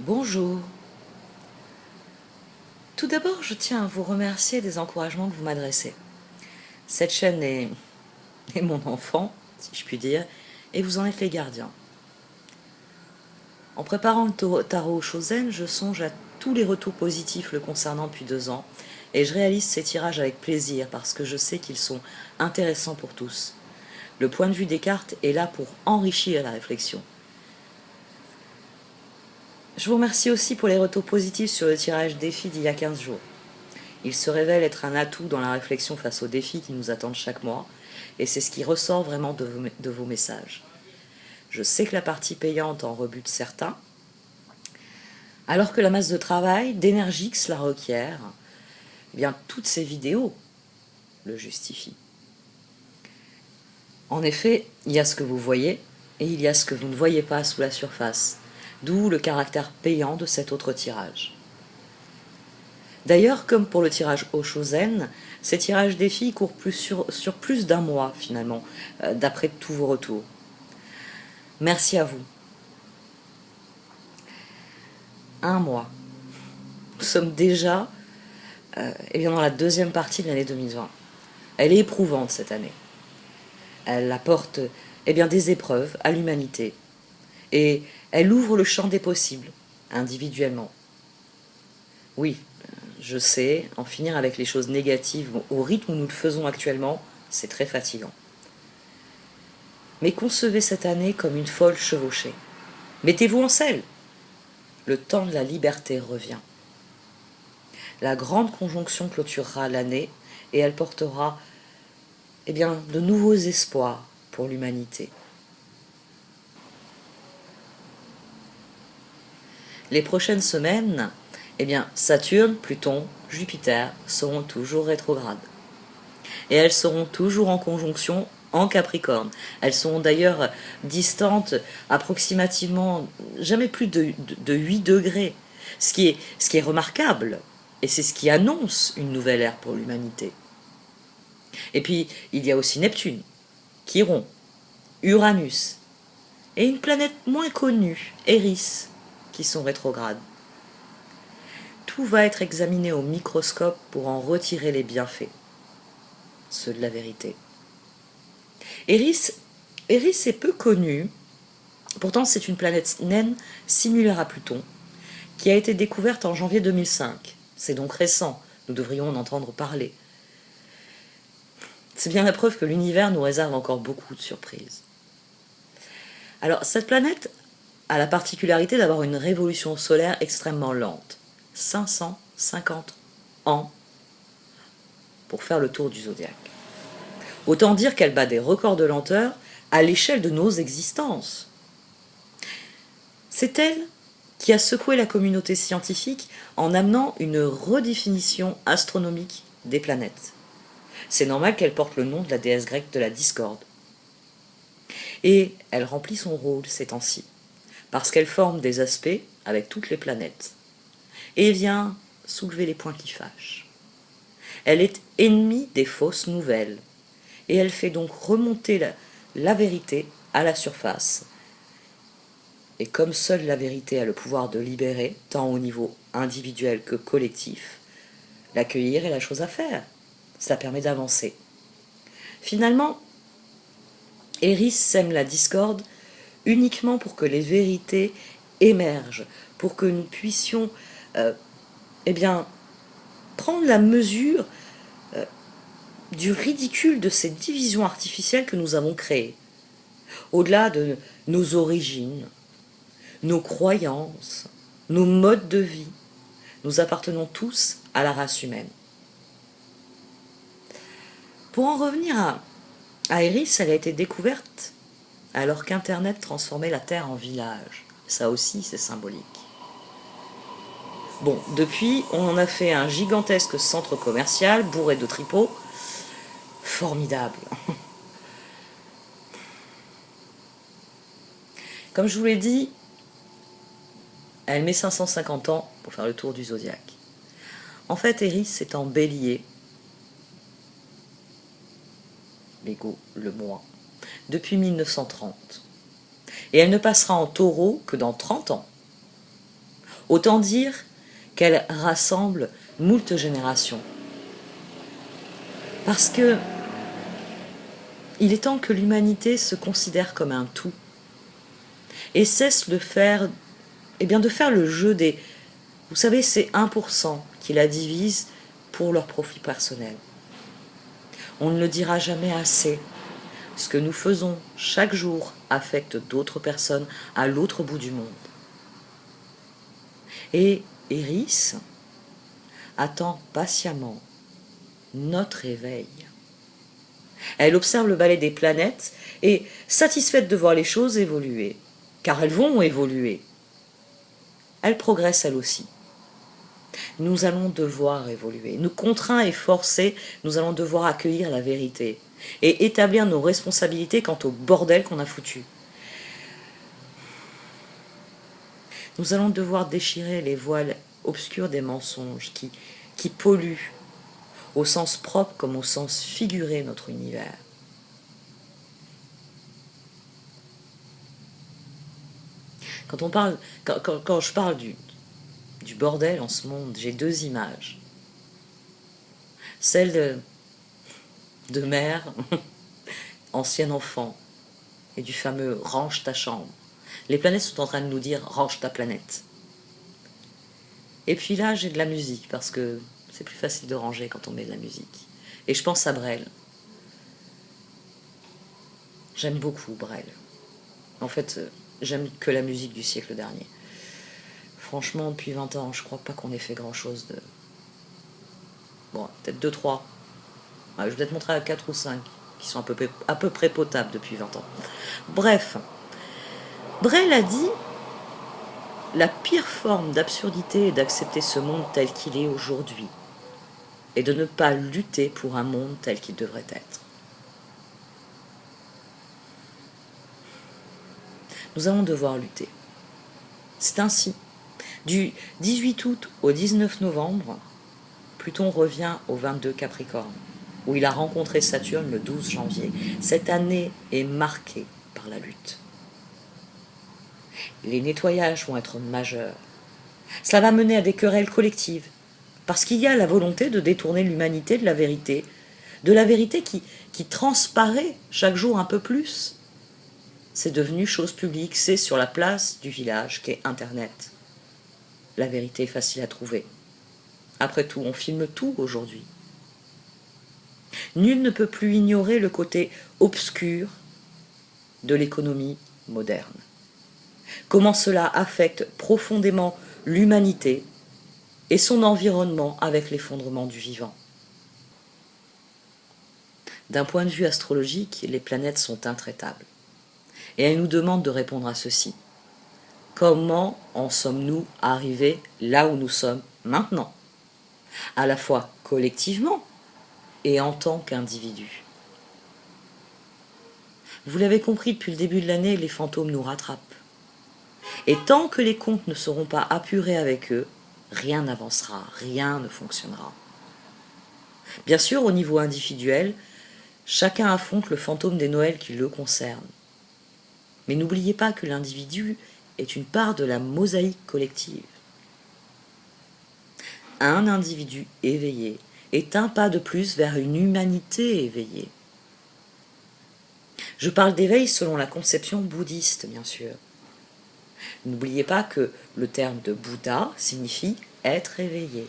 Bonjour. Tout d'abord, je tiens à vous remercier des encouragements que vous m'adressez. Cette chaîne est mon enfant, si je puis dire, et vous en êtes les gardiens. En préparant le tarot Shozen, je songe à tous les retours positifs le concernant depuis 2 ans, et je réalise ces tirages avec plaisir parce que je sais qu'ils sont intéressants pour tous. Le point de vue des cartes est là pour enrichir la réflexion. Je vous remercie aussi pour les retours positifs sur le tirage défi d'il y a 15 jours. Il se révèle être un atout dans la réflexion face aux défis qui nous attendent chaque mois, et c'est ce qui ressort vraiment de vos messages. Je sais que la partie payante en rebute certains, alors que la masse de travail, d'énergie que cela requiert, eh bien toutes ces vidéos le justifient. En effet, il y a ce que vous voyez, et il y a ce que vous ne voyez pas sous la surface, d'où le caractère payant de cet autre tirage. D'ailleurs, comme pour le tirage Oshozen, ces tirages défis courent sur plus d'un mois finalement, d'après tous vos retours. Merci à vous. Un mois. Nous sommes déjà dans la deuxième partie de l'année 2020. Elle est éprouvante cette année. Elle apporte des épreuves à l'humanité. Et elle ouvre le champ des possibles, individuellement. Oui, je sais, en finir avec les choses négatives au rythme où nous le faisons actuellement, c'est très fatigant. Mais concevez cette année comme une folle chevauchée. Mettez-vous en selle. Le temps de la liberté revient. La grande conjonction clôturera l'année et elle portera de nouveaux espoirs pour l'humanité. Les prochaines semaines, Saturne, Pluton, Jupiter seront toujours rétrogrades. Et elles seront toujours en conjonction en Capricorne. Elles seront d'ailleurs distantes approximativement jamais plus de 8 degrés, ce qui est remarquable, et c'est ce qui annonce une nouvelle ère pour l'humanité. Et puis, il y a aussi Neptune, Chiron, Uranus, et une planète moins connue, Eris, qui sont rétrogrades. Tout va être examiné au microscope pour en retirer les bienfaits, ceux de la vérité. Eris est peu connue, pourtant c'est une planète naine similaire à Pluton, qui a été découverte en janvier 2005. C'est donc récent, nous devrions en entendre parler. C'est bien la preuve que l'univers nous réserve encore beaucoup de surprises. Alors, cette planète a la particularité d'avoir une révolution solaire extrêmement lente. 550 ans pour faire le tour du zodiaque. Autant dire qu'elle bat des records de lenteur à l'échelle de nos existences. C'est elle qui a secoué la communauté scientifique en amenant une redéfinition astronomique des planètes. C'est normal qu'elle porte le nom de la déesse grecque de la discorde. Et elle remplit son rôle ces temps-ci, parce qu'elle forme des aspects avec toutes les planètes, et vient soulever les points qui fâchent. Elle est ennemie des fausses nouvelles, et elle fait donc remonter la vérité à la surface. Et comme seule la vérité a le pouvoir de libérer, tant au niveau individuel que collectif, l'accueillir est la chose à faire. Ça permet d'avancer. Finalement, Eris sème la discorde uniquement pour que les vérités émergent, pour que nous puissions prendre la mesure du ridicule de ces divisions artificielles que nous avons créées. Au-delà de nos origines, nos croyances, nos modes de vie, nous appartenons tous à la race humaine. Pour en revenir à Eris, elle a été découverte alors qu'Internet transformait la Terre en village. Ça aussi, c'est symbolique. Bon, depuis, on en a fait un gigantesque centre commercial bourré de tripots. Formidable. Comme je vous l'ai dit, elle met 550 ans pour faire le tour du zodiaque. En fait, Eris est en bélier, l'ego, le moi, depuis 1930. Et elle ne passera en taureau que dans 30 ans. Autant dire qu'elle rassemble moult générations. Parce que il est temps que l'humanité se considère comme un tout et cesse de faire, de faire le jeu des... Vous savez, ces 1% qui la divisent pour leur profit personnel. On ne le dira jamais assez. Ce que nous faisons chaque jour affecte d'autres personnes à l'autre bout du monde. Et Eris attend patiemment notre éveil. Elle observe le balai des planètes et, satisfaite de voir les choses évoluer, car elles vont évoluer, elle progresse elle aussi. Nous allons devoir évoluer. Nous contraints et forcés, nous allons devoir accueillir la vérité et établir nos responsabilités quant au bordel qu'on a foutu. Nous allons devoir déchirer les voiles obscurs des mensonges qui polluent, au sens propre comme au sens figuré, notre univers. Quand je parle du bordel en ce monde, j'ai deux images. Celle de mère, ancienne enfant, et du fameux « range ta chambre ». Les planètes sont en train de nous dire « range ta planète ». Et puis là, j'ai de la musique, parce que c'est plus facile de ranger quand on met de la musique. Et je pense à Brel. J'aime beaucoup Brel. En fait, j'aime que la musique du siècle dernier. Franchement, depuis 20 ans, je crois pas qu'on ait fait grand-chose de... Bon, peut-être 2-3. Je vais peut-être montrer à 4 ou 5, qui sont à peu près potables depuis 20 ans. Bref, Brel a dit « La pire forme d'absurdité est d'accepter ce monde tel qu'il est aujourd'hui et de ne pas lutter pour un monde tel qu'il devrait être. » Nous allons devoir lutter. C'est ainsi. Du 18 août au 19 novembre, Pluton revient au 22 Capricorne, où il a rencontré Saturne le 12 janvier. Cette année est marquée par la lutte. Les nettoyages vont être majeurs. Cela va mener à des querelles collectives, parce qu'il y a la volonté de détourner l'humanité de la vérité qui transparaît chaque jour un peu plus. C'est devenu chose publique, c'est sur la place du village qu'est Internet. La vérité est facile à trouver. Après tout, on filme tout aujourd'hui. Nul ne peut plus ignorer le côté obscur de l'économie moderne. Comment cela affecte profondément l'humanité et son environnement avec l'effondrement du vivant. D'un point de vue astrologique, les planètes sont intraitables. Et elles nous demandent de répondre à ceci. Comment en sommes-nous arrivés là où nous sommes maintenant, à la fois collectivement et en tant qu'individus? Vous l'avez compris, depuis le début de l'année, les fantômes nous rattrapent. Et tant que les comptes ne seront pas apurés avec eux, rien n'avancera, rien ne fonctionnera. Bien sûr, au niveau individuel, chacun affronte le fantôme des Noëls qui le concerne. Mais n'oubliez pas que l'individu est une part de la mosaïque collective. Un individu éveillé est un pas de plus vers une humanité éveillée. Je parle d'éveil selon la conception bouddhiste, bien sûr. N'oubliez pas que le terme de Bouddha signifie être éveillé.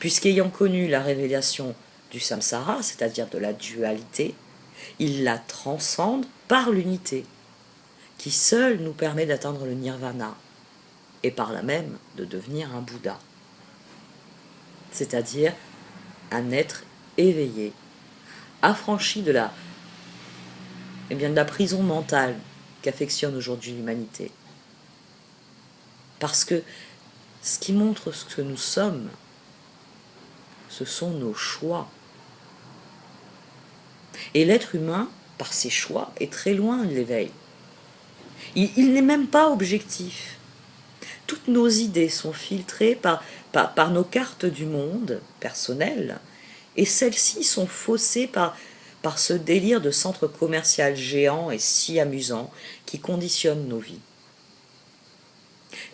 Puisqu'ayant connu la révélation du samsara, c'est-à-dire de la dualité, il la transcende par l'unité, qui seule nous permet d'atteindre le nirvana, et par là même de devenir un Bouddha, c'est-à-dire un être éveillé, affranchi de la prison mentale qu'affectionne aujourd'hui l'humanité. Parce que ce qui montre ce que nous sommes, ce sont nos choix. Et l'être humain, par ses choix, est très loin de l'éveil. Il n'est même pas objectif. Toutes nos idées sont filtrées par nos cartes du monde personnelles, et celles-ci sont faussées par ce délire de centre commercial géant et si amusant qui conditionne nos vies.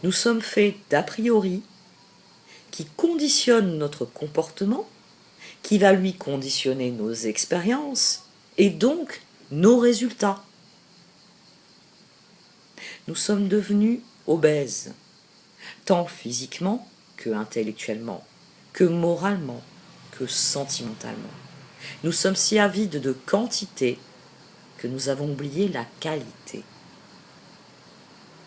Nous sommes faits d'a priori qui conditionnent notre comportement, qui va lui conditionner nos expériences et donc nos résultats. Nous sommes devenus obèses, tant physiquement que intellectuellement, que moralement, que sentimentalement. Nous sommes si avides de quantité que nous avons oublié la qualité.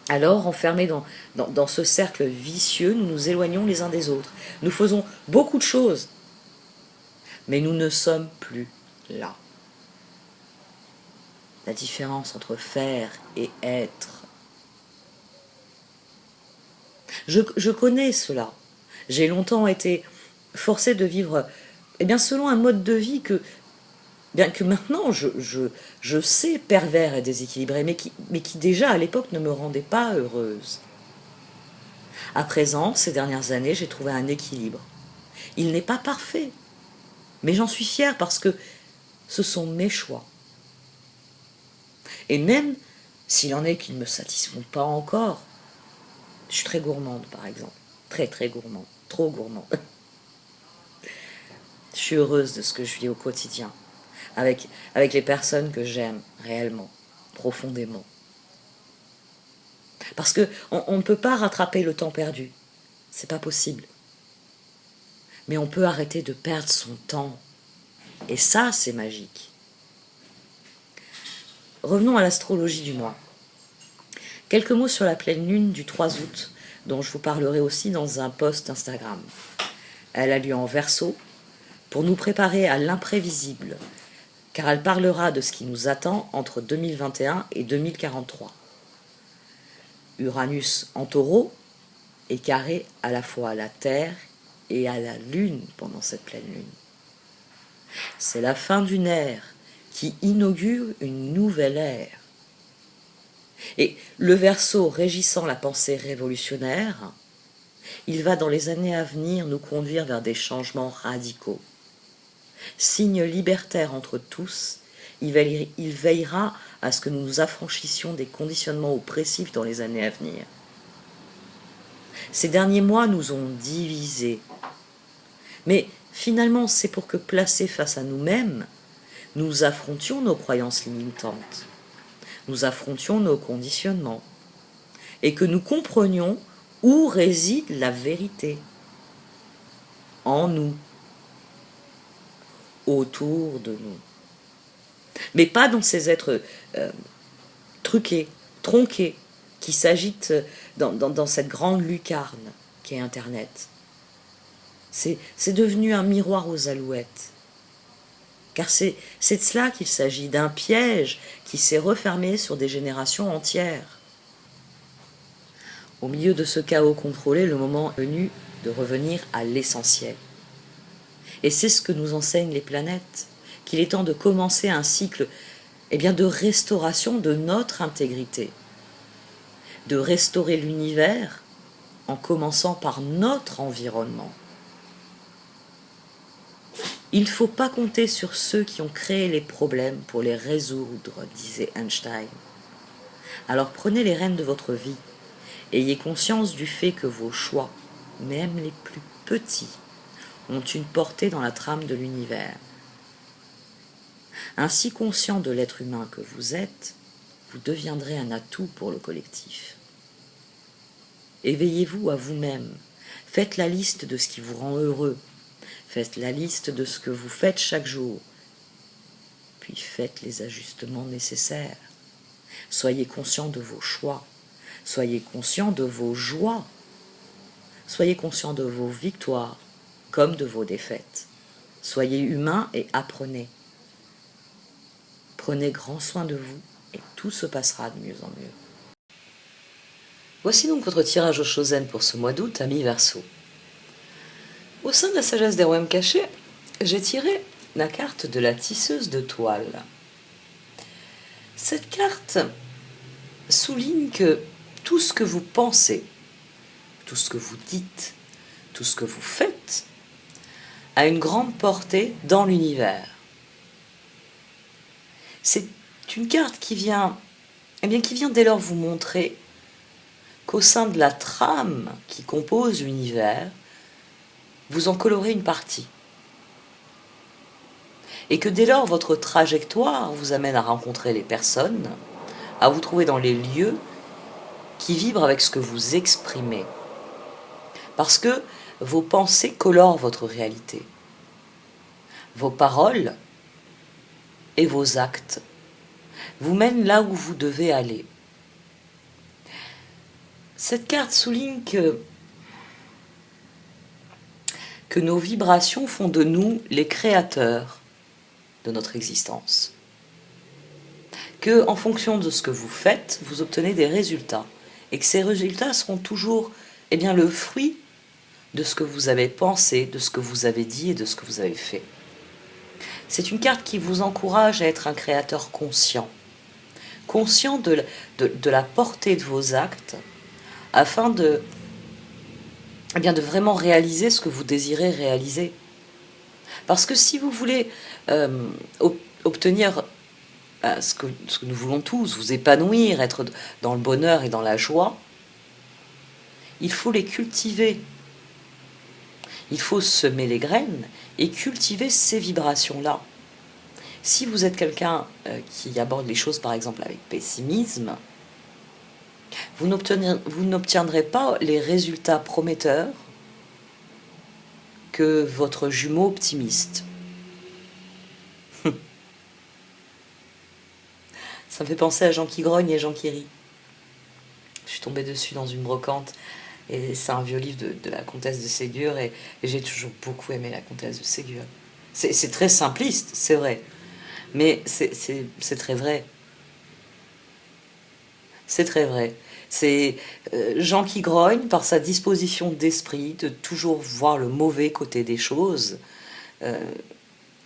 Alors, enfermés dans ce cercle vicieux, nous nous éloignons les uns des autres. Nous faisons beaucoup de choses, mais nous ne sommes plus là. La différence entre faire et être. Je connais cela. J'ai longtemps été forcée de vivre selon un mode de vie que maintenant je sais pervers et déséquilibré, mais qui déjà à l'époque ne me rendait pas heureuse. À présent, ces dernières années, j'ai trouvé un équilibre. Il n'est pas parfait, mais j'en suis fière parce que ce sont mes choix. Et même s'il en est qui ne me satisfont pas encore, je suis très gourmande par exemple, très très gourmande, trop gourmande. Je suis heureuse de ce que je vis au quotidien, avec les personnes que j'aime réellement, profondément. Parce qu'on ne peut pas rattraper le temps perdu, c'est pas possible. Mais on peut arrêter de perdre son temps, et ça c'est magique. Revenons à l'astrologie du mois. Quelques mots sur la pleine lune du 3 août, dont je vous parlerai aussi dans un post Instagram. Elle a lieu en Verseau, pour nous préparer à l'imprévisible, car elle parlera de ce qui nous attend entre 2021 et 2043. Uranus en Taureau est carré à la fois à la Terre et à la Lune pendant cette pleine lune. C'est la fin d'une ère qui inaugure une nouvelle ère. Et le Verseau régissant la pensée révolutionnaire, il va dans les années à venir nous conduire vers des changements radicaux. Signe libertaire entre tous, il veillera à ce que nous nous affranchissions des conditionnements oppressifs dans les années à venir. Ces derniers mois nous ont divisés. Mais finalement, c'est pour que, placés face à nous-mêmes, nous affrontions nos croyances limitantes, nous affrontions nos conditionnements, et que nous comprenions où réside la vérité. En nous, autour de nous. Mais pas dans ces êtres truqués, tronqués, qui s'agitent dans cette grande lucarne qu'est Internet. C'est devenu un miroir aux alouettes. Car c'est de cela qu'il s'agit, d'un piège qui s'est refermé sur des générations entières. Au milieu de ce chaos contrôlé, le moment est venu de revenir à l'essentiel. Et c'est ce que nous enseignent les planètes, qu'il est temps de commencer un cycle de restauration de notre intégrité, de restaurer l'univers en commençant par notre environnement. Il ne faut pas compter sur ceux qui ont créé les problèmes pour les résoudre, disait Einstein. Alors prenez les rênes de votre vie, ayez conscience du fait que vos choix, même les plus petits, ont une portée dans la trame de l'univers. Ainsi conscient de l'être humain que vous êtes, vous deviendrez un atout pour le collectif. Éveillez-vous à vous-même, faites la liste de ce qui vous rend heureux, faites la liste de ce que vous faites chaque jour, puis faites les ajustements nécessaires. Soyez conscient de vos choix, soyez conscient de vos joies, soyez conscient de vos victoires, comme de vos défaites. Soyez humain et apprenez. Prenez grand soin de vous et tout se passera de mieux en mieux. Voici donc votre tirage au Chosen pour ce mois d'août, amis Verseau. Au sein de la sagesse des royaumes cachés, j'ai tiré la carte de la tisseuse de toile. Cette carte souligne que tout ce que vous pensez, tout ce que vous dites, tout ce que vous faites, a une grande portée dans l'univers. C'est une carte qui vient dès lors vous montrer qu'au sein de la trame qui compose l'univers, vous en colorez une partie. Et que dès lors, votre trajectoire vous amène à rencontrer les personnes, à vous trouver dans les lieux qui vibrent avec ce que vous exprimez. Parce que vos pensées colorent votre réalité. Vos paroles et vos actes vous mènent là où vous devez aller. Cette carte souligne que nos vibrations font de nous les créateurs de notre existence. Que, en fonction de ce que vous faites, vous obtenez des résultats. Et que ces résultats seront toujours le fruit de ce que vous avez pensé, de ce que vous avez dit et de ce que vous avez fait. C'est une carte qui vous encourage à être un créateur conscient. Conscient de la portée de vos actes, afin de vraiment réaliser ce que vous désirez réaliser. Parce que si vous voulez obtenir ce que nous voulons tous, vous épanouir, être dans le bonheur et dans la joie, il faut les cultiver. Il faut semer les graines et cultiver ces vibrations-là. Si vous êtes quelqu'un qui aborde les choses par exemple avec pessimisme, vous n'obtiendrez pas les résultats prometteurs que votre jumeau optimiste. Ça me fait penser à Jean qui grogne et Jean qui rit. Je suis tombée dessus dans une brocante, et c'est un vieux livre de la comtesse de Ségur, et j'ai toujours beaucoup aimé la comtesse de Ségur. C'est très simpliste, c'est vrai, mais c'est très vrai. C'est très vrai. C'est Jean qui grogne par sa disposition d'esprit, de toujours voir le mauvais côté des choses.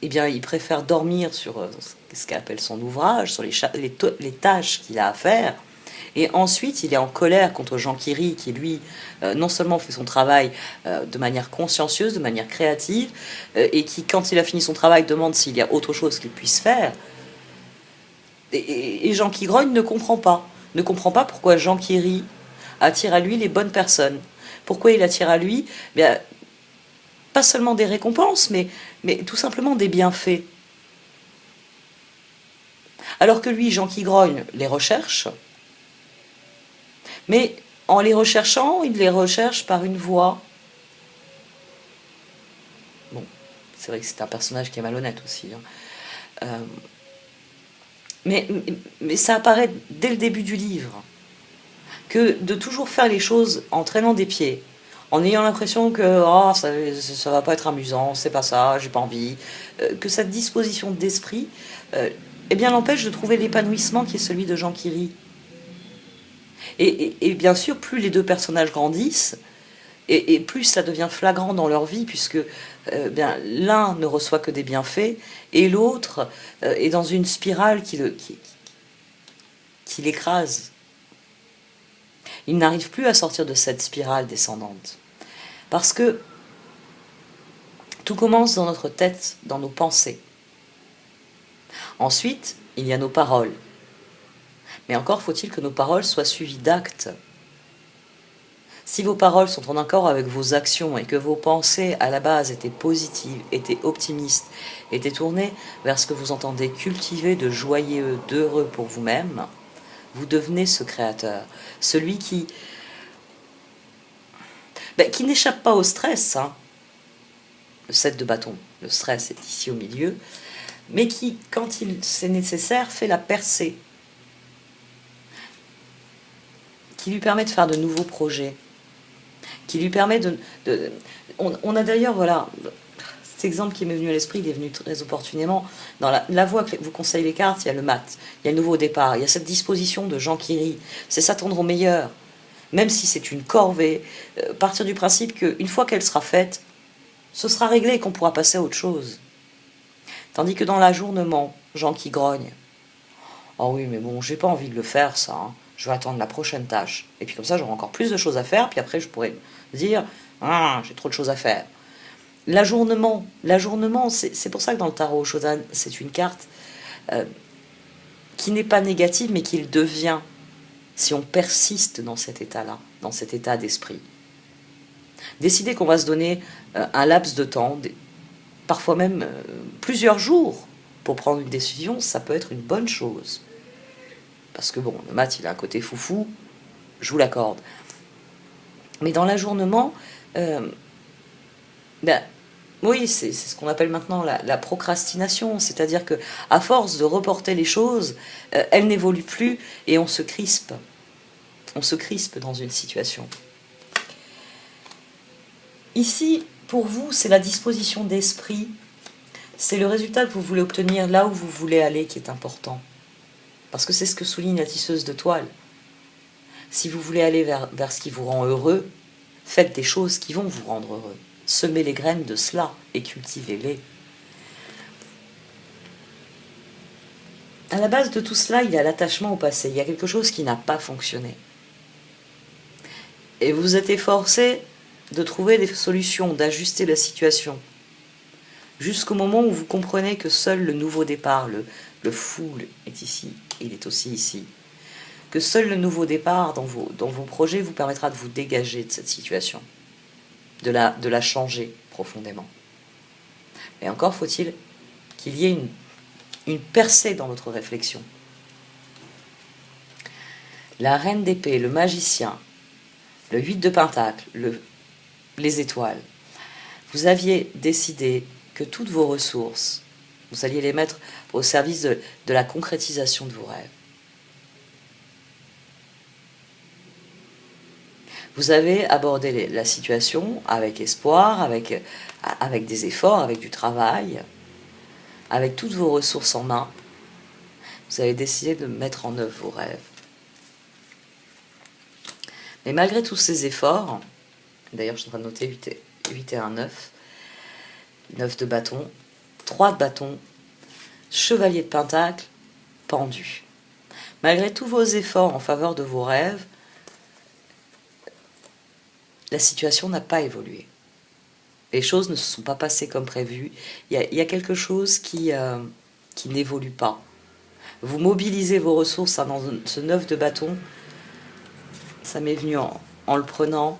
Il préfère dormir sur ce qu'appelle son ouvrage, sur les tâches qu'il a à faire. Et ensuite, il est en colère contre Jean qui rit, qui lui, non seulement fait son travail de manière consciencieuse, de manière créative, et qui, quand il a fini son travail, demande s'il y a autre chose qu'il puisse faire. Et Jean qui grogne ne comprend pas. Ne comprend pas pourquoi Jean qui rit attire à lui les bonnes personnes. Pourquoi il attire à lui pas seulement des récompenses, mais tout simplement des bienfaits. Alors que lui, Jean qui grogne, les recherche, mais en les recherchant, il les recherche par une voie. Bon, c'est vrai que c'est un personnage qui est malhonnête aussi. Mais ça apparaît dès le début du livre, que de toujours faire les choses en traînant des pieds, en ayant l'impression que ça va pas être amusant, c'est pas ça, j'ai pas envie, que cette disposition d'esprit l'empêche de trouver l'épanouissement qui est celui de Jean qui rit. Et bien sûr, plus les deux personnages grandissent, et plus ça devient flagrant dans leur vie, puisque l'un ne reçoit que des bienfaits, et l'autre est dans une spirale qui l'écrase. Il n'arrive plus à sortir de cette spirale descendante. Parce que tout commence dans notre tête, dans nos pensées. Ensuite, il y a nos paroles. Mais encore faut-il que nos paroles soient suivies d'actes. Si vos paroles sont en accord avec vos actions et que vos pensées à la base étaient positives, étaient optimistes, étaient tournées vers ce que vous entendez cultiver de joyeux, d'heureux pour vous-même, vous devenez ce créateur. Celui qui n'échappe pas au stress. Le 7 de bâton, le stress est ici au milieu, mais qui, quand c'est nécessaire, fait la percée, qui lui permet de faire de nouveaux projets, qui lui permet on a d'ailleurs, cet exemple qui m'est venu à l'esprit, il est venu très opportunément. Dans la voie que vous conseillent les cartes, il y a le mat, il y a le nouveau départ, il y a cette disposition de Jean qui rit, c'est s'attendre au meilleur, même si c'est une corvée, partir du principe qu'une fois qu'elle sera faite, ce sera réglé et qu'on pourra passer à autre chose. Tandis que dans l'ajournement, Jean qui grogne, oh oui, mais bon, j'ai pas envie de le faire, ça, je vais attendre la prochaine tâche. Et puis comme ça, j'aurai encore plus de choses à faire, puis après, je pourrai me dire, j'ai trop de choses à faire. L'ajournement, c'est pour ça que dans le tarot Shodan, c'est une carte qui n'est pas négative, mais qui le devient. si on persiste dans cet état-là, dans cet état d'esprit. Décider qu'on va se donner un laps de temps, parfois même plusieurs jours, pour prendre une décision, ça peut être une bonne chose. Parce que bon, le maths, il a un côté foufou, je vous l'accorde. Mais dans l'ajournement, ben, oui, c'est ce qu'on appelle maintenant la procrastination, c'est-à-dire que à force de reporter les choses, elles n'évoluent plus et on se crispe. On se crispe dans une situation. Ici, pour vous, c'est la disposition d'esprit, c'est le résultat que vous voulez obtenir là où vous voulez aller qui est important. Parce que c'est ce que souligne la tisseuse de toile. Si vous voulez aller vers ce qui vous rend heureux, faites des choses qui vont vous rendre heureux. Semez les graines de cela et cultivez-les. À la base de tout cela, il y a l'attachement au passé. Il y a quelque chose qui n'a pas fonctionné. Et vous êtes efforcé de trouver des solutions, d'ajuster la situation. Jusqu'au moment où vous comprenez que seul le nouveau départ, le fou est ici, il est aussi ici. Que seul le nouveau départ dans vos projets vous permettra de vous dégager de cette situation, de la changer profondément. Et encore faut-il qu'il y ait une percée dans votre réflexion. La reine d'épée, le magicien, le 8 de pentacle, les étoiles. Vous aviez décidé que toutes vos ressources, vous alliez les mettre au service de la concrétisation de vos rêves. Vous avez abordé la situation avec espoir, avec des efforts, avec du travail, avec toutes vos ressources en main. Vous avez décidé de mettre en œuvre vos rêves. Mais malgré tous ces efforts, d'ailleurs je suis en train de noter 8 et 1, 9, 9 de bâton, 3 de bâton, chevalier de pentacle, pendu. Malgré tous vos efforts en faveur de vos rêves, la situation n'a pas évolué. Les choses ne se sont pas passées comme prévu. Il y a quelque chose qui n'évolue pas. Vous mobilisez vos ressources dans ce 9 de bâton. Ça m'est venu en le prenant.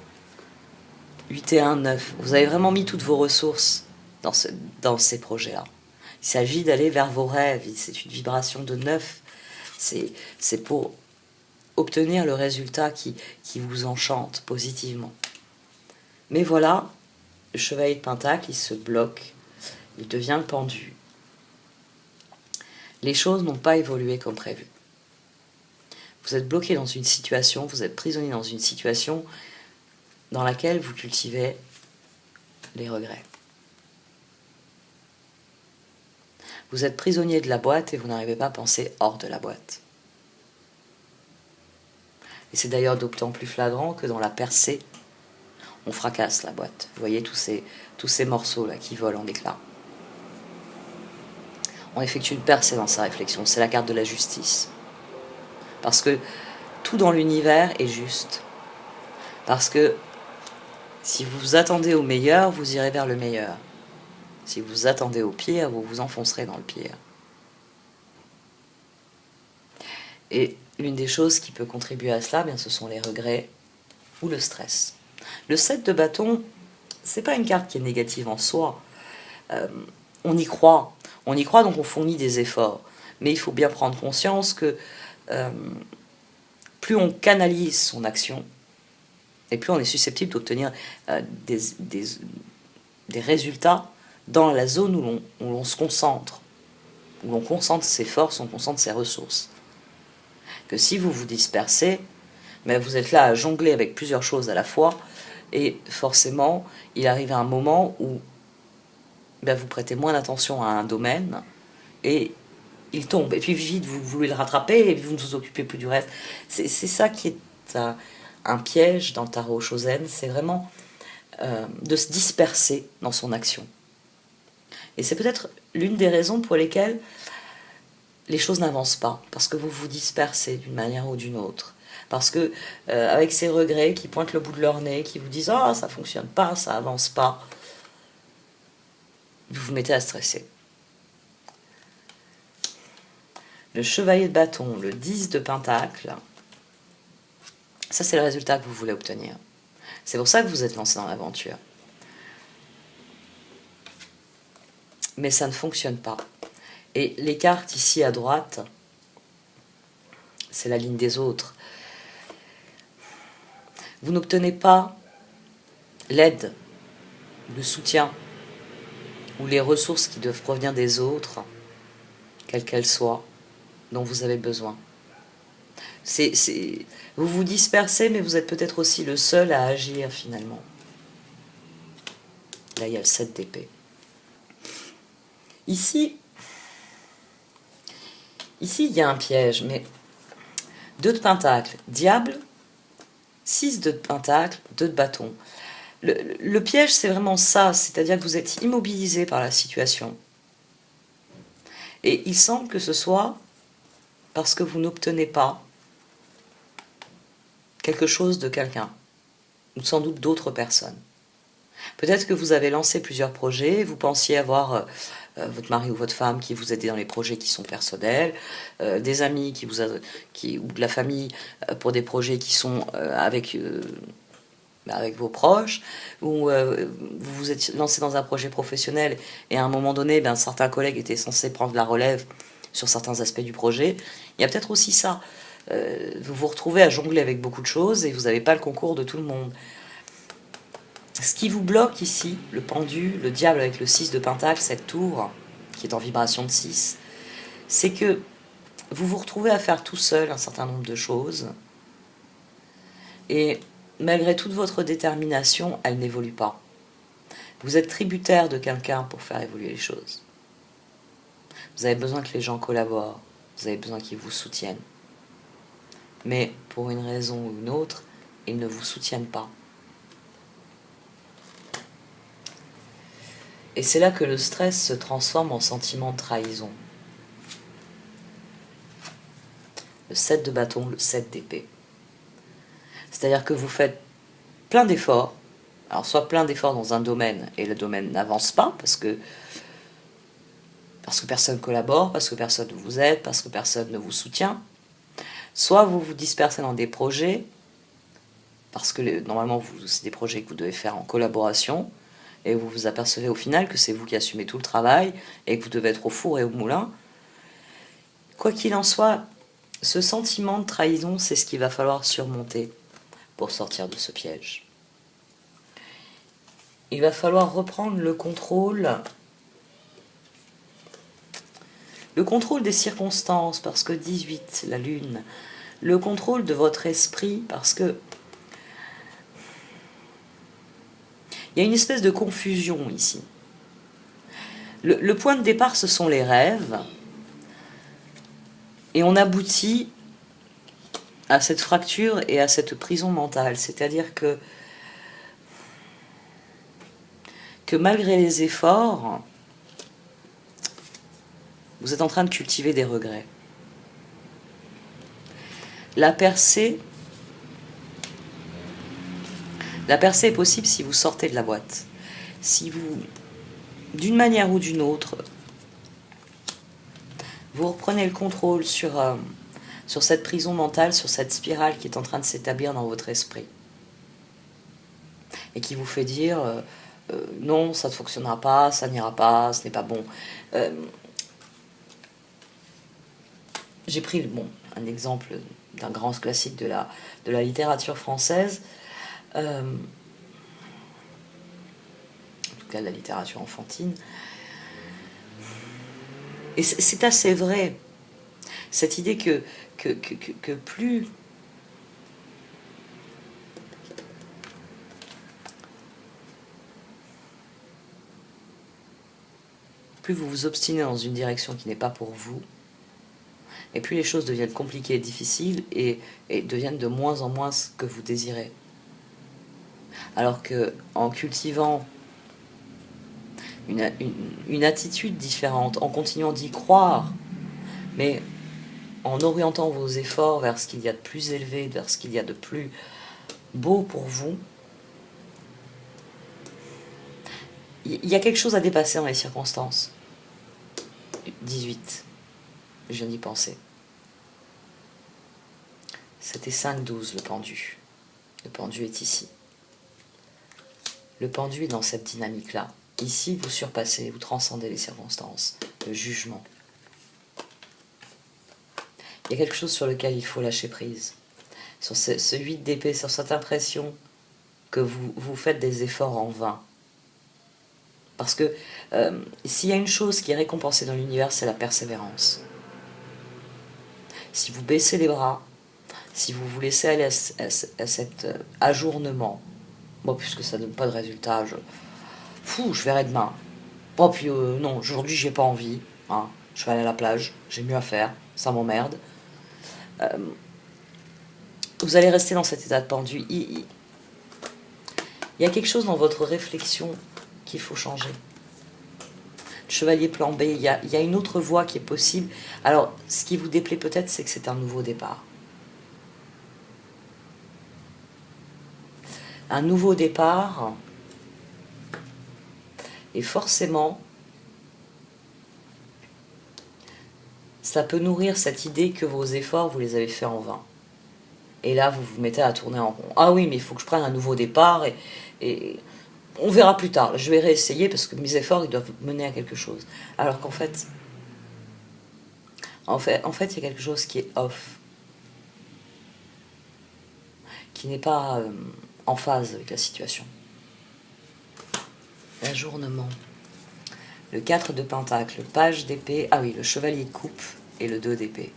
8 et 1, 9. Vous avez vraiment mis toutes vos ressources dans ces projets-là. Il s'agit d'aller vers vos rêves. C'est une vibration de 9. C'est pour obtenir le résultat qui vous enchante positivement. Mais voilà, le chevalier de pentacle, il se bloque, il devient le pendu. Les choses n'ont pas évolué comme prévu. Vous êtes bloqué dans une situation, vous êtes prisonnier dans une situation dans laquelle vous cultivez les regrets. Vous êtes prisonnier de la boîte et vous n'arrivez pas à penser hors de la boîte. Et c'est d'ailleurs d'autant plus flagrant que dans la percée, on fracasse la boîte. Vous voyez tous ces morceaux là qui volent en éclats. On effectue une percée dans sa réflexion. C'est la carte de la justice. Parce que tout dans l'univers est juste. Parce que si vous vous attendez au meilleur, vous irez vers le meilleur. Si vous vous attendez au pire, vous vous enfoncerez dans le pire. Et l'une des choses qui peut contribuer à cela, bien, ce sont les regrets ou le stress. Le 7 de bâton, c'est pas une carte qui est négative en soi. On y croit. On y croit, donc on fournit des efforts. Mais il faut bien prendre conscience que plus on canalise son action, et plus on est susceptible d'obtenir des résultats dans la zone où l'on se concentre, où l'on concentre ses forces, on concentre ses ressources. Que si vous vous dispersez, mais vous êtes là à jongler avec plusieurs choses à la fois, et forcément, il arrive un moment où vous prêtez moins d'attention à un domaine, et il tombe. Et puis vite, vous voulez le rattraper, et vous ne vous occupez plus du reste. C'est ça qui est un piège dans le tarot Shozen, c'est vraiment de se disperser dans son action. Et c'est peut-être l'une des raisons pour lesquelles les choses n'avancent pas, parce que vous vous dispersez d'une manière ou d'une autre. Parce que avec ces regrets qui pointent le bout de leur nez, qui vous disent « Ah, ça fonctionne pas, ça avance pas », vous vous mettez à stresser. Le chevalier de bâton, le 10 de pentacle, Ça, c'est le résultat que vous voulez obtenir. C'est pour ça que vous êtes lancé dans l'aventure. Mais ça ne fonctionne pas. Et les cartes ici à droite, c'est la ligne des autres. Vous n'obtenez pas l'aide, le soutien ou les ressources qui doivent provenir des autres, quelles qu'elles soient, dont vous avez besoin. Vous vous dispersez, mais vous êtes peut-être aussi le seul à agir finalement. Là, il y a le 7 d'épée. Ici, il y a un piège, mais 2 de pentacle, diable, 6 de pentacle, 2 de bâton. Le piège, c'est vraiment ça, c'est-à-dire que vous êtes immobilisé par la situation. Et il semble que ce soit parce que vous n'obtenez pas quelque chose de quelqu'un, ou sans doute d'autres personnes. Peut-être que vous avez lancé plusieurs projets, vous pensiez avoir votre mari ou votre femme qui vous aidait dans les projets qui sont personnels, des amis ou de la famille pour des projets qui sont avec vos proches, ou vous vous êtes lancé dans un projet professionnel et à un moment donné, certains collègues étaient censés prendre la relève sur certains aspects du projet. Il y a peut-être aussi ça. Vous vous retrouvez à jongler avec beaucoup de choses et vous n'avez pas le concours de tout le monde. Ce qui vous bloque ici, le pendu, le diable avec le 6 de pentacle, cette tour, qui est en vibration de 6, c'est que vous vous retrouvez à faire tout seul un certain nombre de choses. Et malgré toute votre détermination, elle n'évolue pas. Vous êtes tributaire de quelqu'un pour faire évoluer les choses. Vous avez besoin que les gens collaborent. Vous avez besoin qu'ils vous soutiennent. Mais pour une raison ou une autre, ils ne vous soutiennent pas. Et c'est là que le stress se transforme en sentiment de trahison. Le 7 de bâton, le 7 d'épée. C'est-à-dire que vous faites plein d'efforts, alors soit plein d'efforts dans un domaine et le domaine n'avance pas parce que personne ne collabore, parce que personne ne vous aide, parce que personne ne vous soutient, soit vous vous dispersez dans des projets parce que normalement c'est des projets que vous devez faire en collaboration et vous vous apercevez au final que c'est vous qui assumez tout le travail et que vous devez être au four et au moulin. Quoi qu'il en soit, ce sentiment de trahison, c'est ce qu'il va falloir surmonter pour sortir de ce piège. Il va falloir reprendre le contrôle des circonstances, parce que 18, la lune, le contrôle de votre esprit, parce que il y a une espèce de confusion ici. Le point de départ, ce sont les rêves, et on aboutit à cette fracture et à cette prison mentale, c'est-à-dire que malgré les efforts, vous êtes en train de cultiver des regrets. La percée est possible si vous sortez de la boîte. Si vous, d'une manière ou d'une autre, vous reprenez le contrôle sur cette prison mentale, sur cette spirale qui est en train de s'établir dans votre esprit. Et qui vous fait dire non, ça ne fonctionnera pas, ça n'ira pas, ce n'est pas bon. J'ai pris un exemple d'un grand classique de la littérature française, en tout cas de la littérature enfantine. Et c'est assez vrai, cette idée que plus vous vous obstinez dans une direction qui n'est pas pour vous, et plus les choses deviennent compliquées et difficiles et deviennent de moins en moins ce que vous désirez. Alors que en cultivant une attitude différente, en continuant d'y croire, mais en orientant vos efforts vers ce qu'il y a de plus élevé, vers ce qu'il y a de plus beau pour vous, il y a quelque chose à dépasser dans les circonstances. 18. Je viens d'y penser. C'était 5-12 le pendu. Le pendu est ici. Le pendu est dans cette dynamique-là. Ici, vous surpassez, vous transcendez les circonstances, le jugement. Il y a quelque chose sur lequel il faut lâcher prise. Sur ce 8 d'épée, sur cette impression que vous faites des efforts en vain. Parce que s'il y a une chose qui est récompensée dans l'univers, c'est la persévérance. Si vous baissez les bras, si vous vous laissez aller à cet ajournement, bon, puisque ça ne donne pas de résultat, je verrai demain. Bon, puis non, aujourd'hui j'ai pas envie, hein, je vais aller à la plage, j'ai mieux à faire, ça m'emmerde. Vous allez rester dans cet état de pendu. Il y a quelque chose dans votre réflexion qu'il faut changer. Chevalier plan B, il y a une autre voie qui est possible. Alors, ce qui vous déplaît peut-être, c'est que c'est un nouveau départ. Un nouveau départ, et forcément, ça peut nourrir cette idée que vos efforts, vous les avez faits en vain. Et là, vous vous mettez à tourner en rond. Ah oui, mais il faut que je prenne un nouveau départ, et on verra plus tard. Je vais réessayer parce que mes efforts, ils doivent mener à quelque chose. Alors qu'en fait, il y a quelque chose qui est off, qui n'est pas en phase avec la situation. L'ajournement. Le 4 de pentacle, le page d'épée, ah oui, le chevalier de coupe et le 2 d'épée.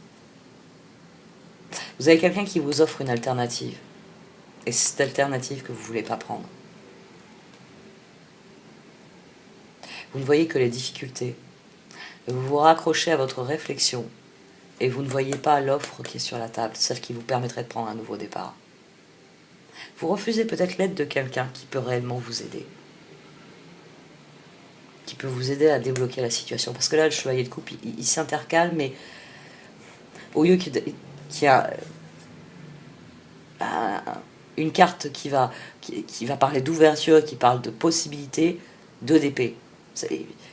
Vous avez quelqu'un qui vous offre une alternative. Et c'est cette alternative que vous ne voulez pas prendre. Vous ne voyez que les difficultés. Vous vous raccrochez à votre réflexion et vous ne voyez pas l'offre qui est sur la table, celle qui vous permettrait de prendre un nouveau départ. Vous refusez peut-être l'aide de quelqu'un qui peut réellement vous aider. Qui peut vous aider à débloquer la situation. Parce que là, le chevalier de coupe, il s'intercale, mais au lieu qu'il y a une carte qui va parler d'ouverture, qui parle de possibilités, 2 d'épée.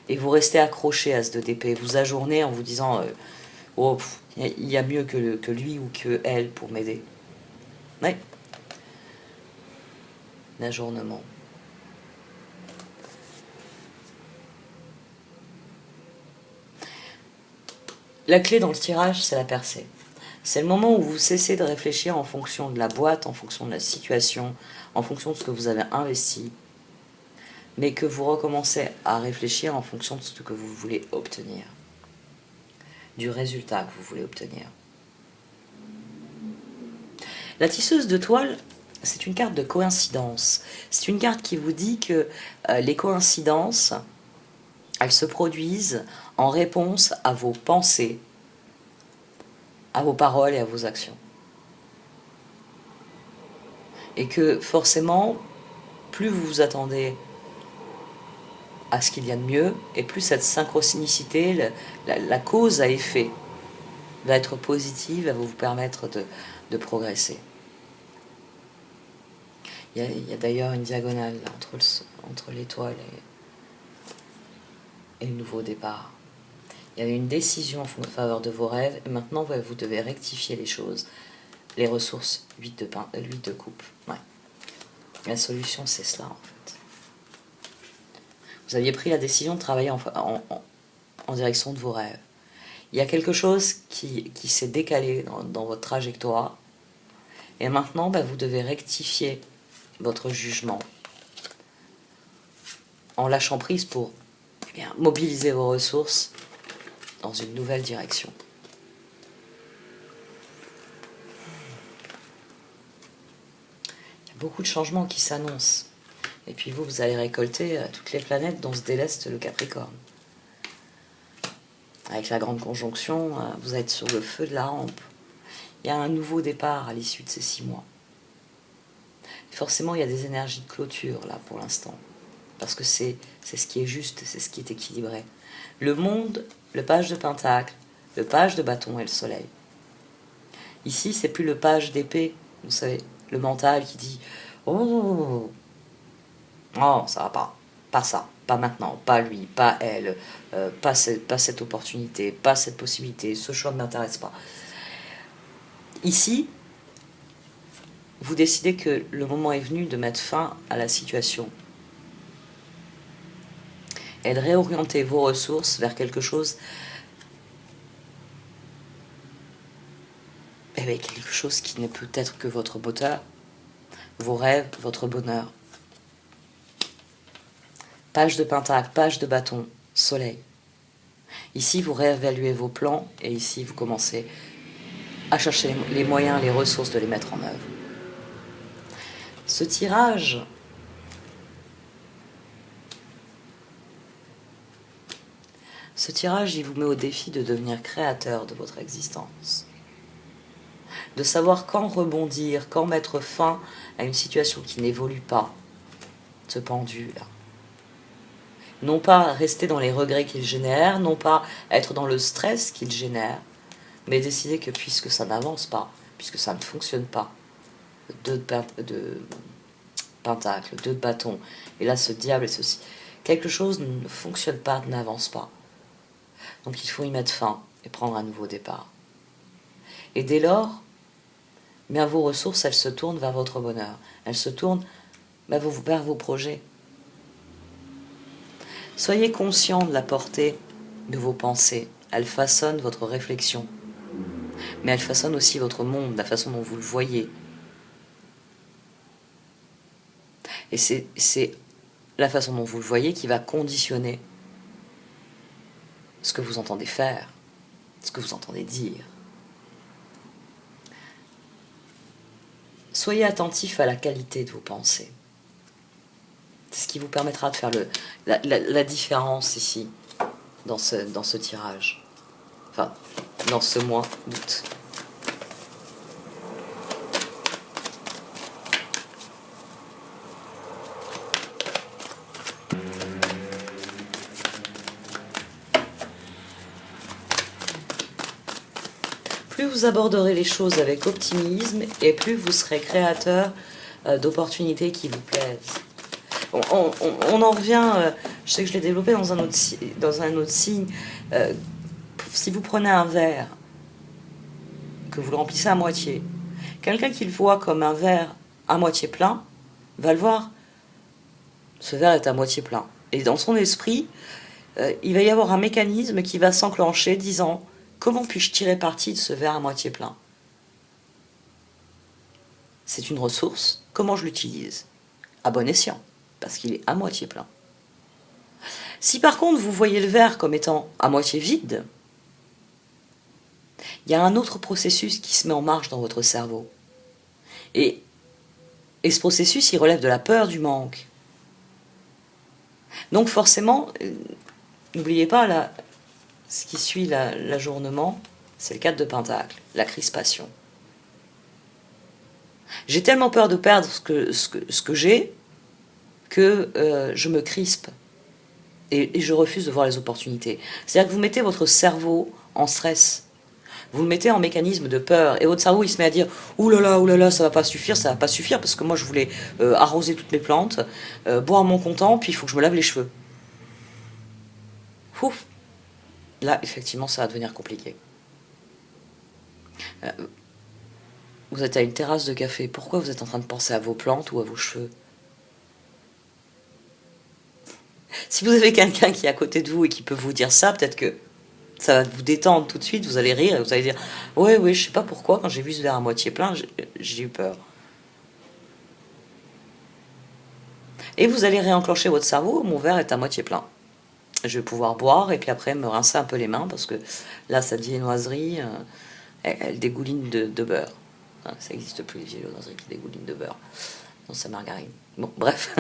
Et vous restez accroché à ce 2 d'épée. Vous ajournez en vous disant il y a mieux que lui ou que elle pour m'aider. Ouais. L'ajournement. La clé dans le tirage, c'est la percée. C'est le moment où vous cessez de réfléchir en fonction de la boîte, en fonction de la situation, en fonction de ce que vous avez investi, mais que vous recommencez à réfléchir en fonction de ce que vous voulez obtenir, du résultat que vous voulez obtenir. La tisseuse de toile, c'est une carte de coïncidence. C'est une carte qui vous dit que les coïncidences, elles se produisent en réponse à vos pensées, à vos paroles et à vos actions. Et que forcément, plus vous vous attendez à ce qu'il y a de mieux, et plus cette synchronicité, la cause à effet, va être positive, va vous permettre de progresser. Il y a d'ailleurs une diagonale là, entre l'étoile et le nouveau départ. Il y a une décision en faveur de vos rêves, et maintenant vous devez rectifier les choses. Les ressources, 8 de coupe. Ouais. La solution, c'est cela, en fait. Vous aviez pris la décision de travailler en direction de vos rêves. Il y a quelque chose qui s'est décalé dans votre trajectoire, et maintenant, vous devez rectifier votre jugement en lâchant prise pour mobiliser vos ressources dans une nouvelle direction. Il y a beaucoup de changements qui s'annoncent. Et puis vous allez récolter toutes les planètes dont se déleste le Capricorne. Avec la grande conjonction, vous êtes sur le feu de la rampe. Il y a un nouveau départ à l'issue de ces 6 mois. Et forcément, il y a des énergies de clôture, là, pour l'instant. Parce que c'est ce qui est juste, c'est ce qui est équilibré. Le monde, le page de pentacle, le page de bâton et le soleil. Ici, c'est plus le page d'épée, vous savez, le mental qui dit « Oh, ça va pas, pas ça, pas maintenant, pas lui, pas elle, pas cette opportunité, pas cette possibilité, ce choix ne m'intéresse pas. » Ici, vous décidez que le moment est venu de mettre fin à la situation et de réorienter vos ressources vers quelque chose, quelque chose qui ne peut être que votre moteur, vos rêves, votre bonheur. Page de pentacle, page de bâton, soleil. Ici, vous réévaluez vos plans et ici, vous commencez à chercher les moyens, les ressources de les mettre en œuvre. Ce tirage il vous met au défi de devenir créateur de votre existence. De savoir quand rebondir, quand mettre fin à une situation qui n'évolue pas, ce pendule. Non pas rester dans les regrets qu'il génère, non pas être dans le stress qu'il génère, mais décider que puisque ça n'avance pas, puisque ça ne fonctionne pas, deux de pentacle, deux de bâton, et là ce diable et ceci, quelque chose ne fonctionne pas, n'avance pas. Donc il faut y mettre fin et prendre un nouveau départ. Et dès lors, bien, vos ressources, elles se tournent vers votre bonheur. Elles se tournent vers vos projets. Soyez conscient de la portée de vos pensées. Elles façonnent votre réflexion. Mais elles façonnent aussi votre monde, la façon dont vous le voyez. Et c'est la façon dont vous le voyez qui va conditionner ce que vous entendez faire, ce que vous entendez dire. Soyez attentif à la qualité de vos pensées. C'est ce qui vous permettra de faire la différence ici, dans ce tirage. Enfin, dans ce mois d'août. Plus vous aborderez les choses avec optimisme et plus vous serez créateur d'opportunités qui vous plaisent. On en revient, je sais que je l'ai développé dans un autre signe. Si vous prenez un verre, que vous le remplissez à moitié, quelqu'un qui le voit comme un verre à moitié plein, va le voir, ce verre est à moitié plein. Et dans son esprit, il va y avoir un mécanisme qui va s'enclencher disant « Comment puis-je tirer parti de ce verre à moitié plein ?» C'est une ressource, comment je l'utilise? À bon escient, parce qu'il est à moitié plein. Si par contre vous voyez le verre comme étant à moitié vide, il y a un autre processus qui se met en marche dans votre cerveau. Et ce processus, il relève de la peur du manque. Donc forcément, n'oubliez pas, ce qui suit l'ajournement, c'est le 4 de pentacle, la crispation. J'ai tellement peur de perdre ce que j'ai que je me crispe et je refuse de voir les opportunités. C'est-à-dire que vous mettez votre cerveau en stress. Vous le mettez en mécanisme de peur et votre cerveau il se met à dire ouh là là, ça va pas suffire, parce que moi je voulais arroser toutes mes plantes, boire mon comptant, puis il faut que je me lave les cheveux. Ouf. Là, effectivement, ça va devenir compliqué. Vous êtes à une terrasse de café, pourquoi vous êtes en train de penser à vos plantes ou à vos cheveux? Si vous avez quelqu'un qui est à côté de vous et qui peut vous dire ça, peut-être que ça va vous détendre tout de suite, vous allez rire et vous allez dire « Ouais, je sais pas pourquoi, quand j'ai vu ce verre à moitié plein, j'ai eu peur. » Et vous allez réenclencher votre cerveau, mon verre est à moitié plein. Je vais pouvoir boire et puis après me rincer un peu les mains parce que là, cette viennoiserie, elle dégouline de beurre. Ça n'existe plus, les viennoiseries qui dégoulinent de beurre. Non, c'est margarine. Bon, bref.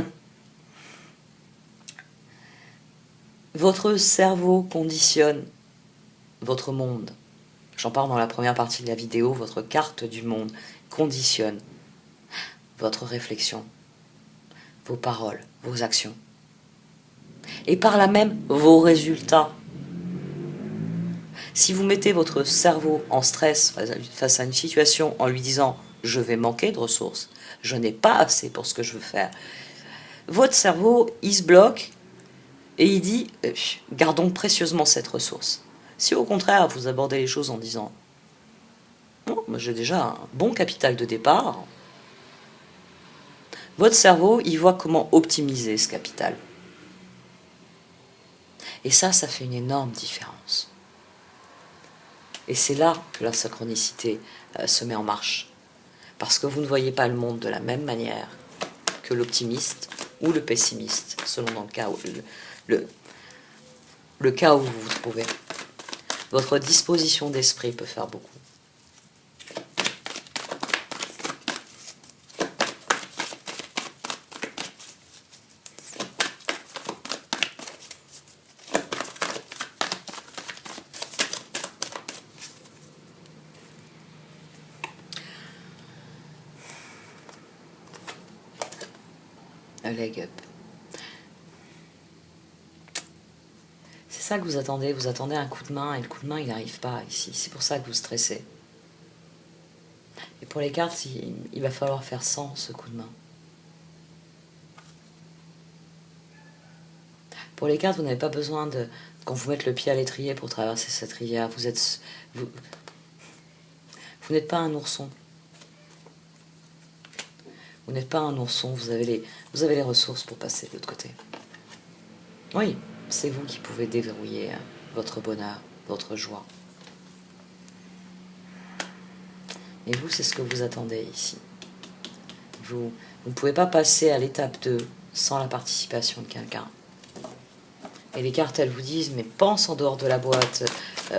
Votre cerveau conditionne votre monde. J'en parle dans la première partie de la vidéo. Votre carte du monde conditionne votre réflexion, vos paroles, vos actions. Et par là même, vos résultats. Si vous mettez votre cerveau en stress face à une situation en lui disant « je vais manquer de ressources, je n'ai pas assez pour ce que je veux faire », votre cerveau, il se bloque et il dit « gardons précieusement cette ressource ». Si au contraire, vous abordez les choses en disant « j'ai déjà un bon capital de départ, Votre cerveau, il voit comment optimiser ce capital. Et ça fait une énorme différence. Et c'est là que la synchronicité se met en marche. Parce que vous ne voyez pas le monde de la même manière que l'optimiste ou le pessimiste, selon dans le cas où vous vous trouvez. Votre disposition d'esprit peut faire beaucoup. Un leg up. C'est ça que vous attendez un coup de main et le coup de main il n'arrive pas ici, c'est pour ça que vous stressez. Et pour les cartes, il va falloir faire sans ce coup de main. Pour les cartes, vous n'avez pas besoin de qu'on vous mette le pied à l'étrier pour traverser cette rivière. Vous n'êtes pas un ourson. Vous n'êtes pas un ourson, vous avez les ressources pour passer de l'autre côté. Oui, c'est vous qui pouvez déverrouiller votre bonheur, votre joie. Et vous, c'est ce que vous attendez ici. Vous ne pouvez pas passer à l'étape 2 sans la participation de quelqu'un. Et les cartes, elles vous disent, mais pense en dehors de la boîte,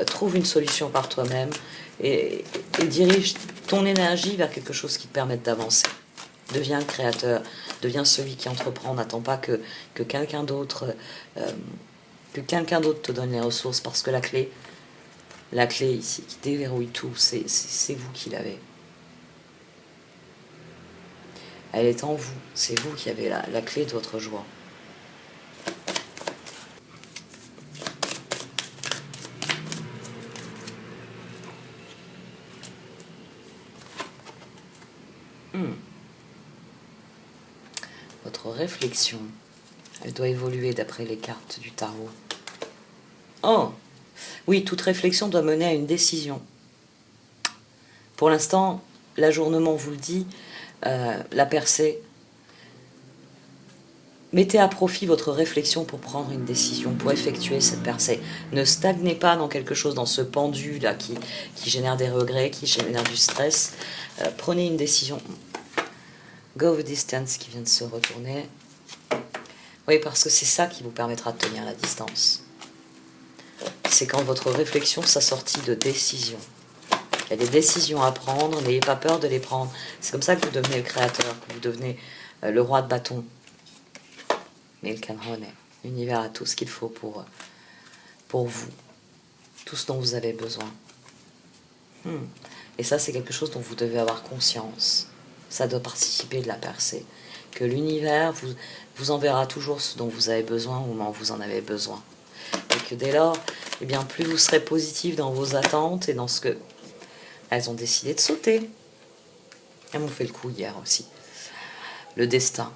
trouve une solution par toi-même et dirige ton énergie vers quelque chose qui te permette d'avancer. Deviens le créateur, deviens celui qui entreprend, n'attends pas que quelqu'un d'autre te donne les ressources, parce que la clé ici, qui déverrouille tout, c'est vous qui l'avez. Elle est en vous, c'est vous qui avez la clé de votre joie. Votre réflexion, elle doit évoluer d'après les cartes du tarot. Oh, oui, toute réflexion doit mener à une décision. Pour l'instant, l'ajournement vous le dit, la percée. Mettez à profit votre réflexion pour prendre une décision, pour effectuer cette percée. Ne stagnez pas dans quelque chose, dans ce pendu là qui génère des regrets, qui génère du stress. Prenez une décision. Go the distance qui vient de se retourner. Oui, parce que c'est ça qui vous permettra de tenir la distance. C'est quand votre réflexion s'assortit de décisions. Il y a des décisions à prendre, n'ayez pas peur de les prendre. C'est comme ça que vous devenez le créateur, que vous devenez le roi de bâton. Mais le Canrone, l'univers a tout ce qu'il faut pour vous, tout ce dont vous avez besoin. Et ça, c'est quelque chose dont vous devez avoir conscience. Ça doit participer de la percée. Que l'univers vous enverra toujours ce dont vous avez besoin au moment où vous en avez besoin. Et que dès lors, eh bien, plus vous serez positif dans vos attentes et dans ce que elles ont décidé de sauter. Elles m'ont fait le coup hier aussi. Le destin.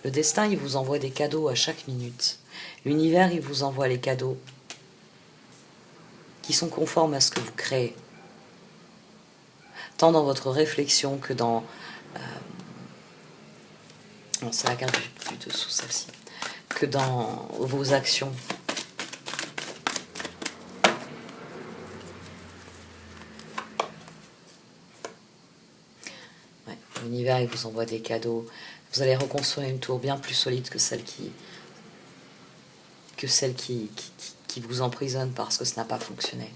Le destin, il vous envoie des cadeaux à chaque minute. L'univers, il vous envoie les cadeaux qui sont conformes à ce que vous créez. Tant dans votre réflexion que dans... c'est la carte du dessous, celle-ci. Que dans vos actions. Ouais, l'univers, il vous envoie des cadeaux. Vous allez reconstruire une tour bien plus solide que celle qui vous emprisonne parce que ça n'a pas fonctionné.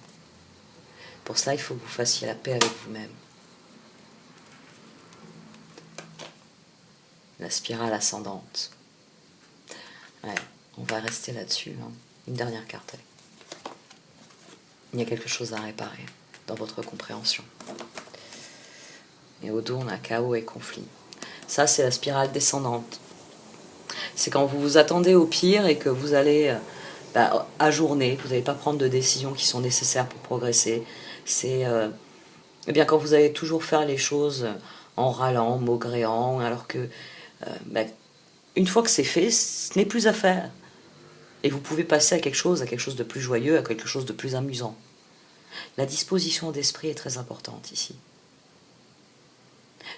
Pour cela, il faut que vous fassiez la paix avec vous-même. La spirale ascendante. Ouais, on va rester là-dessus. Hein. Une dernière carte. Il y a quelque chose à réparer dans votre compréhension. Et au dos, on a chaos et conflit. Ça, c'est la spirale descendante. C'est quand vous vous attendez au pire et que vous allez ajourner, vous n'allez pas prendre de décisions qui sont nécessaires pour progresser. C'est eh bien quand vous allez toujours faire les choses en râlant, maugréant, alors que une fois que c'est fait, ce n'est plus à faire. Et vous pouvez passer à quelque chose de plus joyeux, à quelque chose de plus amusant. La disposition d'esprit est très importante ici.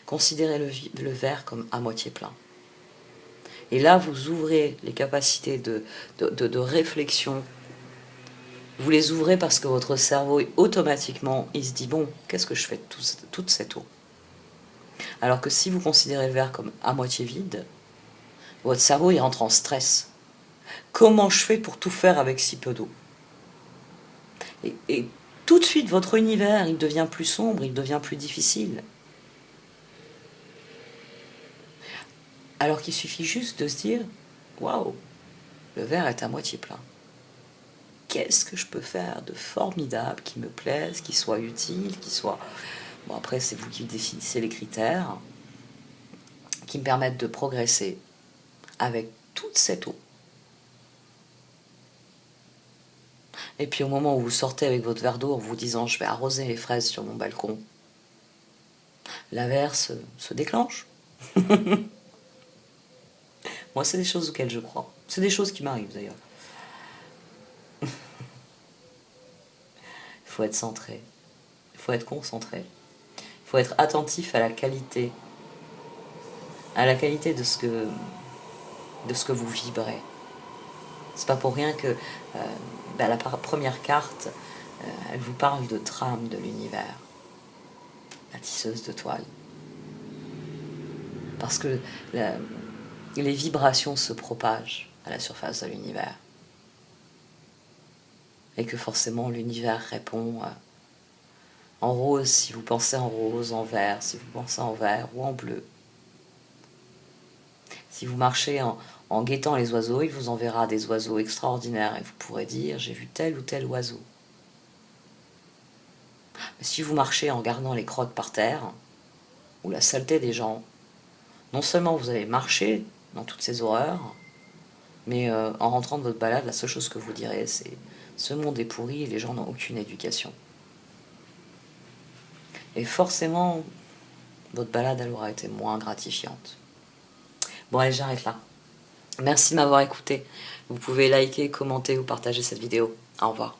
considérez le verre comme à moitié plein. Et là, vous ouvrez les capacités de réflexion. Vous les ouvrez parce que votre cerveau, automatiquement, il se dit, bon, qu'est-ce que je fais de toute cette eau? Alors que si vous considérez le verre comme à moitié vide, votre cerveau, il rentre en stress. Comment je fais pour tout faire avec si peu d'eau? Et tout de suite, votre univers, il devient plus sombre, il devient plus difficile. Alors qu'il suffit juste de se dire, waouh, le verre est à moitié plein. Qu'est-ce que je peux faire de formidable, qui me plaise, qui soit utile, qui soit... Bon, après, c'est vous qui définissez les critères, qui me permettent de progresser avec toute cette eau. Et puis au moment où vous sortez avec votre verre d'eau en vous disant, je vais arroser les fraises sur mon balcon, l'averse se déclenche. Moi, c'est des choses auxquelles je crois. C'est des choses qui m'arrivent d'ailleurs. Il faut être centré, il faut être concentré, il faut être attentif à la qualité de ce que vous vibrez. C'est pas pour rien que la première carte, elle vous parle de trame de l'univers, la tisseuse de toile. Parce que les vibrations se propagent à la surface de l'univers. Et que forcément l'univers répond en rose si vous pensez en rose, en vert si vous pensez en vert ou en bleu. Si vous marchez en guettant les oiseaux, il vous enverra des oiseaux extraordinaires et vous pourrez dire j'ai vu tel ou tel oiseau. Mais si vous marchez en regardant les crottes par terre ou la saleté des gens, non seulement vous allez marcher dans toutes ces horreurs, mais en rentrant de votre balade, la seule chose que vous direz, c'est ce monde est pourri et les gens n'ont aucune éducation. Et forcément, votre balade, elle aura été moins gratifiante. Bon, allez, j'arrête là. Merci de m'avoir écouté. Vous pouvez liker, commenter ou partager cette vidéo. Au revoir.